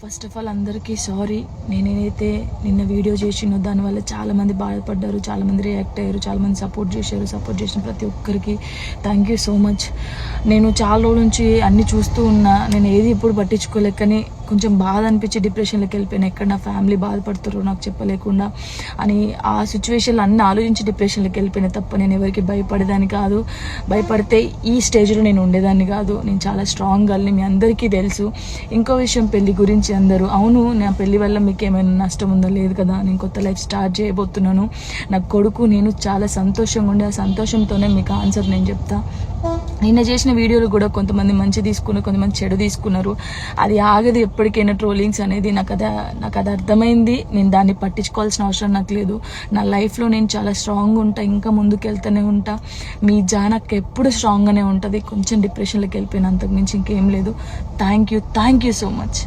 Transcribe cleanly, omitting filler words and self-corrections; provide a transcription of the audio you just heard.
First of all అందరికీ sorry. నేనైతే నిన్న వీడియో చేసినో దానివల్ల చాలామంది బాధపడ్డారు, చాలామంది రియాక్ట్ అయ్యారు, చాలామంది సపోర్ట్ చేశారు. సపోర్ట్ చేసిన ప్రతి ఒక్కరికి థ్యాంక్ యూ సో మచ్. నేను చాలా రోజుల నుంచి అన్నీ చూస్తూ ఉన్నా, నేను ఏది ఇప్పుడు పట్టించుకోలేక, కానీ కొంచెం బాధ అనిపించి డిప్రెషన్లోకి వెళ్ళిపోయాను. ఎక్కడ నా ఫ్యామిలీ బాధపడుతారో నాకు చెప్పలేకుండా అని ఆ సిచ్యువేషన్లో అన్నీ ఆలోచించి డిప్రెషన్లోకి వెళ్ళిపోయినా తప్ప నేను ఎవరికి భయపడేదాన్ని కాదు. భయపడితే ఈ స్టేజ్లో నేను ఉండేదాన్ని కాదు. నేను చాలా స్ట్రాంగ్ గర్ల్ని, మీ అందరికీ తెలుసు. ఇంకో విషయం, పెళ్లి గురించి అందరూ అవును నా పెళ్లి వల్ల మీకు ఏమైనా నష్టం ఉందో లేదు కదా, నేను కొత్త లైఫ్ స్టార్ట్ చేయబోతున్నాను. నా కొడుకు నేను చాలా సంతోషంగా ఉండే, ఆ సంతోషంతోనే మీకు ఆన్సర్ నేను చెప్తా. నిన్న చేసిన వీడియోలు కూడా కొంతమంది మంచి తీసుకున్నారు, కొంతమంది చెడు తీసుకున్నారు. అది ఆగదు ఎప్పటికైనా ట్రోలింగ్స్ అనేది. నాకు అది అర్థమైంది. నేను దాన్ని పట్టించుకోవాల్సిన అవసరం నాకు లేదు. నా లైఫ్లో నేను చాలా స్ట్రాంగ్ ఉంటా, ఇంకా ముందుకు వెళ్తూనే ఉంటా. మీ జానక్ ఎప్పుడు స్ట్రాంగ్గానే ఉంటుంది. కొంచెం డిప్రెషన్లోకి వెళ్ళిపోయిన, అంతకు మించి ఇంకేం లేదు. Thank you so much.